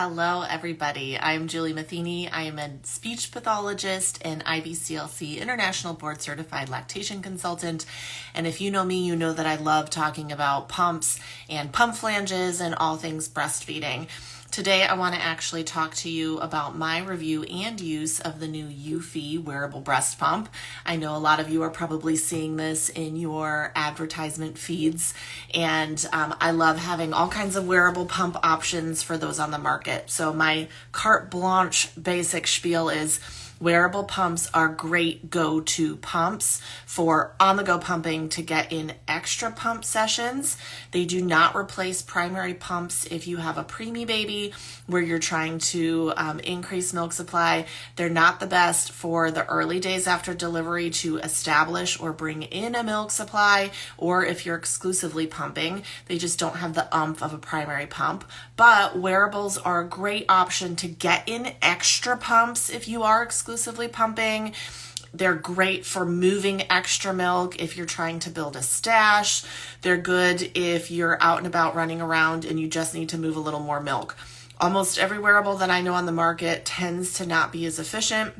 Hello, everybody. I'm Julie Matheny. I am a speech pathologist and IBCLC International Board Certified Lactation Consultant. And if you know me, you know that I love talking about pumps and pump flanges and all things breastfeeding. Today, I want to actually talk to you about my review and use of the new eufy wearable breast pump. I know a lot of you are probably seeing this in your advertisement feeds, and I love having all kinds of wearable pump options for those on the market. So my carte blanche basic spiel is wearable pumps are great go-to pumps for on-the-go pumping to get in extra pump sessions. They do not replace primary pumps if you have a preemie baby where you're trying to increase milk supply. They're not the best for the early days after delivery to establish or bring in a milk supply, or if you're exclusively pumping. They just don't have the oomph of a primary pump. But wearables are a great option to get in extra pumps if you are exclusively pumping. They're great for moving extra milk if you're trying to build a stash. They're good if you're out and about running around and you just need to move a little more milk. Almost every wearable that I know on the market tends to not be as efficient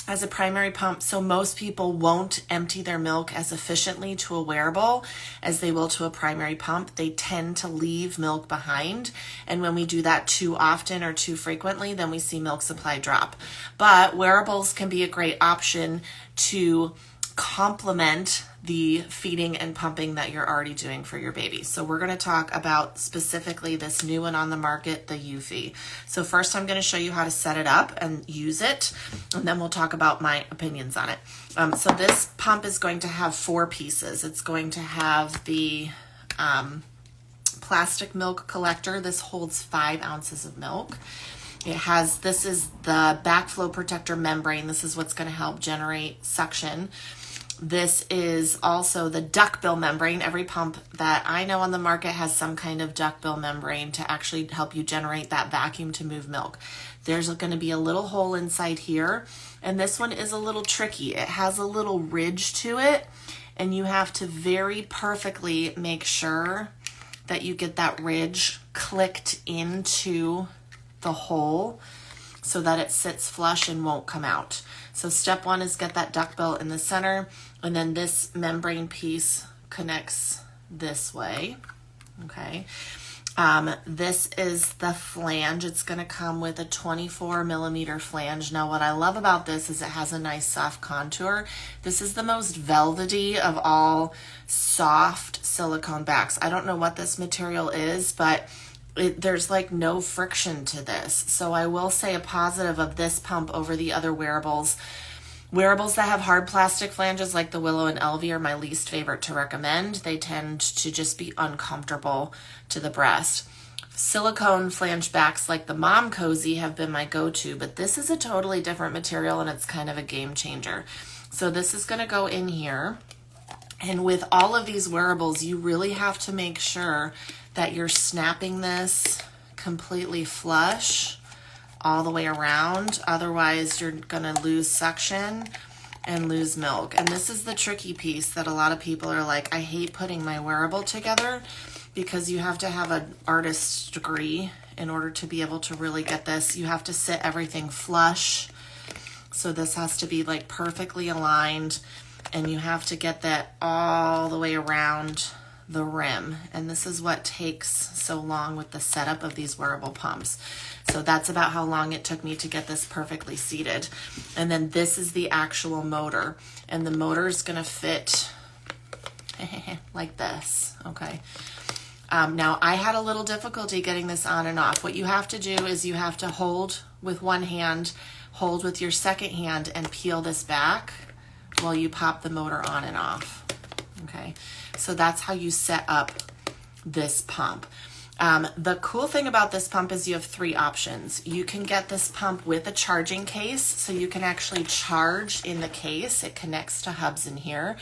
as a primary pump, so most people won't empty their milk as efficiently to a wearable as they will to a primary pump. They tend to leave milk behind, and when we do that too often or too frequently, then we see milk supply drop. But wearables can be a great option to complement the feeding and pumping that you're already doing for your baby. So we're going to talk about specifically this new one on the market, the eufy. So first I'm going to show you how to set it up and use it, and then we'll talk about my opinions on it. So this pump is going to have 4 pieces. It's going to have the plastic milk collector. This holds 5 ounces of milk. This is the backflow protector membrane. This is what's going to help generate suction. This is also the duckbill membrane. Every pump that I know on the market has some kind of duckbill membrane to actually help you generate that vacuum to move milk. There's going to be a little hole inside here, and this one is a little tricky. It has a little ridge to it, and you have to very perfectly make sure that you get that ridge clicked into the hole so that it sits flush and won't come out. So step 1 is get that duckbill in the center, and then this membrane piece connects this way. Okay. This is the flange. It's going to come with a 24 millimeter flange. Now what I love about this is it has a nice soft contour. This is the most velvety of all soft silicone backs. I don't know what this material is, but there's like no friction to this. So I will say a positive of this pump over the other wearables. Wearables that have hard plastic flanges like the Willow and Elvie are my least favorite to recommend. They tend to just be uncomfortable to the breast. Silicone flange backs like the Mom Cozy have been my go-to, but this is a totally different material and it's kind of a game changer. So this is going to go in here. And with all of these wearables, you really have to make sure that you're snapping this completely flush all the way around. Otherwise, you're going to lose suction and lose milk. And this is the tricky piece that a lot of people are like, I hate putting my wearable together, because you have to have an artist's degree in order to be able to really get this. You have to sit everything flush. So this has to be like perfectly aligned, and you have to get that all the way around the rim. And this is what takes so long with the setup of these wearable pumps. So that's about how long it took me to get this perfectly seated. And then this is the actual motor, and the motor is going to fit like this. Okay. Now I had a little difficulty getting this on and off. What you have to do is you have to hold with one hand, hold with your second hand, and peel this back while you pop the motor on and off. Okay, so that's how you set up this pump. The cool thing about this pump is you have 3 options. You can get this pump with a charging case, so you can actually charge in the case. It connects to hubs in here.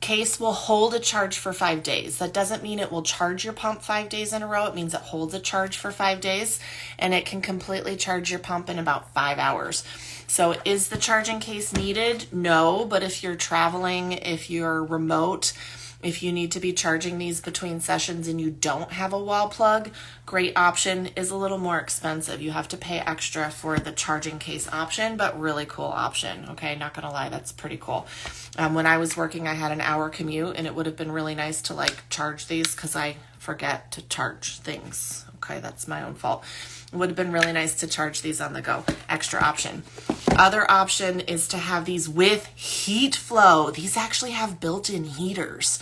Case will hold a charge for 5 days. That doesn't mean it will charge your pump 5 days in a row. It means it holds a charge for 5 days, and it can completely charge your pump in about 5 hours. So is the charging case needed? No, but if you're traveling, if you're remote, If you need to be charging these between sessions and you don't have a wall plug, great option, is a little more expensive. You have to pay extra for the charging case option, but really cool option. Okay, not gonna lie, that's pretty cool. When I was working, I had an hour commute, and it would have been really nice to like charge these because I forget to charge things. Okay, that's my own fault. It would have been really nice to charge these on the go. Extra option. Other option is to have these with heat flow. These actually have built-in heaters.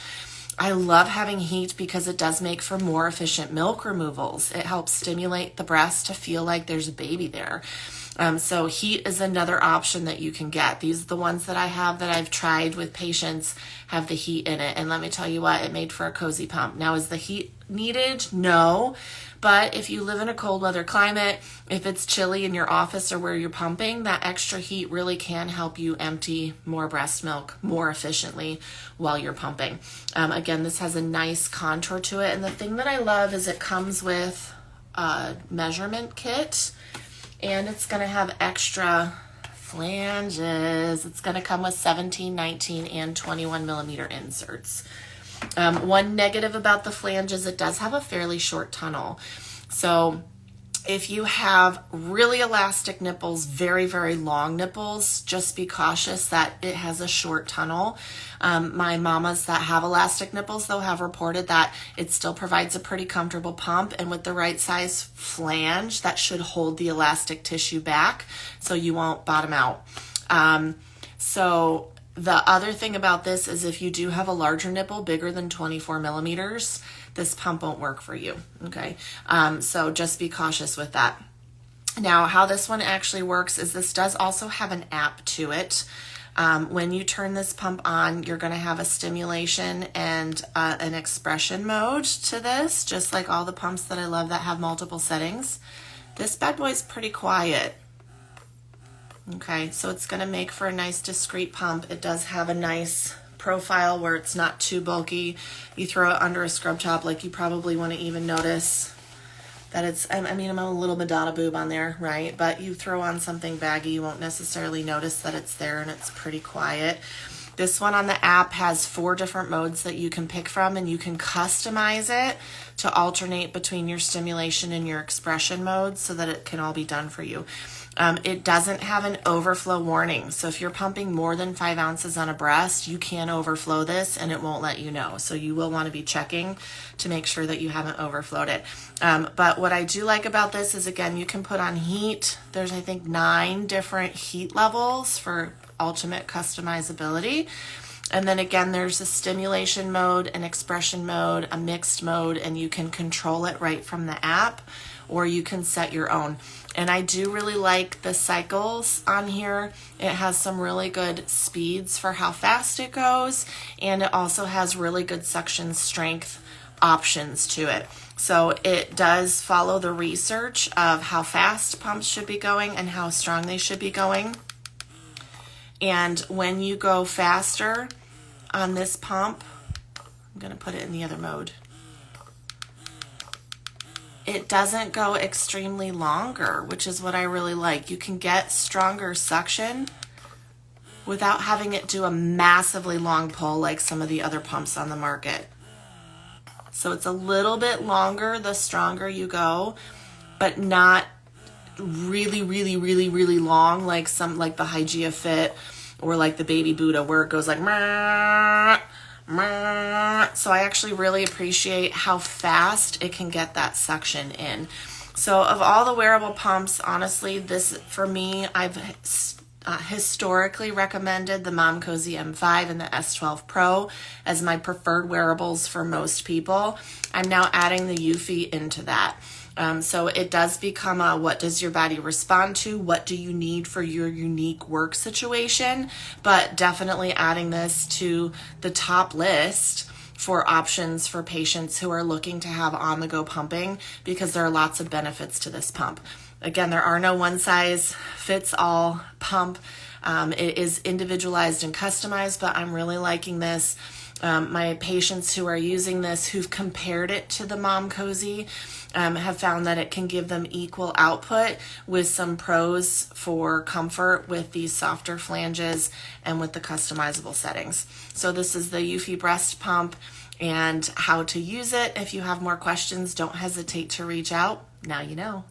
I love having heat because it does make for more efficient milk removals. It helps stimulate the breast to feel like there's a baby there. So heat is another option that you can get. These are the ones that I have that I've tried with patients, have the heat in it. And let me tell you what, it made for a cozy pump. Now, is the heat needed? No. But if you live in a cold weather climate, if it's chilly in your office or where you're pumping, that extra heat really can help you empty more breast milk more efficiently while you're pumping. Again, this has a nice contour to it. And the thing that I love is it comes with a measurement kit, and it's going to have extra flanges. It's going to come with 17, 19, and 21 millimeter inserts. One negative about the flange is it does have a fairly short tunnel. So if you have really elastic nipples, very, very long nipples, just be cautious that it has a short tunnel. My mamas that have elastic nipples, though, have reported that it still provides a pretty comfortable pump, and with the right size flange, that should hold the elastic tissue back so you won't bottom out. So the other thing about this is if you do have a larger nipple, bigger than 24 millimeters, this pump won't work for you, okay? So just be cautious with that. Now, how this one actually works is this does also have an app to it. When you turn this pump on, you're gonna have a stimulation and an expression mode to this, just like all the pumps that I love that have multiple settings. This bad boy's pretty quiet. Okay, so it's going to make for a nice discreet pump. It does have a nice profile where it's not too bulky. You throw it under a scrub top, like you probably wouldn't even notice that it's, I mean, I'm a little Madonna boob on there, right? But you throw on something baggy, you won't necessarily notice that it's there, and it's pretty quiet. This one on the app has 4 different modes that you can pick from, and you can customize it to alternate between your stimulation and your expression modes so that it can all be done for you. It doesn't have an overflow warning. So if you're pumping more than 5 ounces on a breast, you can overflow this and it won't let you know. So you will want to be checking to make sure that you haven't overflowed it. But what I do like about this is, again, you can put on heat. There's, I think, 9 different heat levels for ultimate customizability. And then again, there's a stimulation mode, an expression mode, a mixed mode, and you can control it right from the app, or you can set your own. And I do really like the cycles on here. It has some really good speeds for how fast it goes, and it also has really good suction strength options to it. So it does follow the research of how fast pumps should be going and how strong they should be going. And when you go faster on this pump, I'm going to put it in the other mode. It doesn't go extremely longer, which is what I really like. You can get stronger suction without having it do a massively long pull like some of the other pumps on the market. So it's a little bit longer the stronger you go, but not really, really, really, really long like some, like the Hygia Fit or like the Baby Buddha, where it goes like meh, meh. So I actually really appreciate how fast it can get that suction in. So of all the wearable pumps, honestly, this, for me, I've historically recommended the Mom Cozy M5 and the S12 Pro as my preferred wearables for most people. I'm now adding the eufy into that. So it does become a, what does your body respond to? What do you need for your unique work situation? But definitely adding this to the top list for options for patients who are looking to have on-the-go pumping, because there are lots of benefits to this pump. Again, there are no one-size-fits-all pump. It is individualized and customized, but I'm really liking this. My patients who are using this, who've compared it to the Mom Cozy, have found that it can give them equal output with some pros for comfort with these softer flanges and with the customizable settings. So this is the Eufy breast pump and how to use it. If you have more questions, don't hesitate to reach out. Now you know.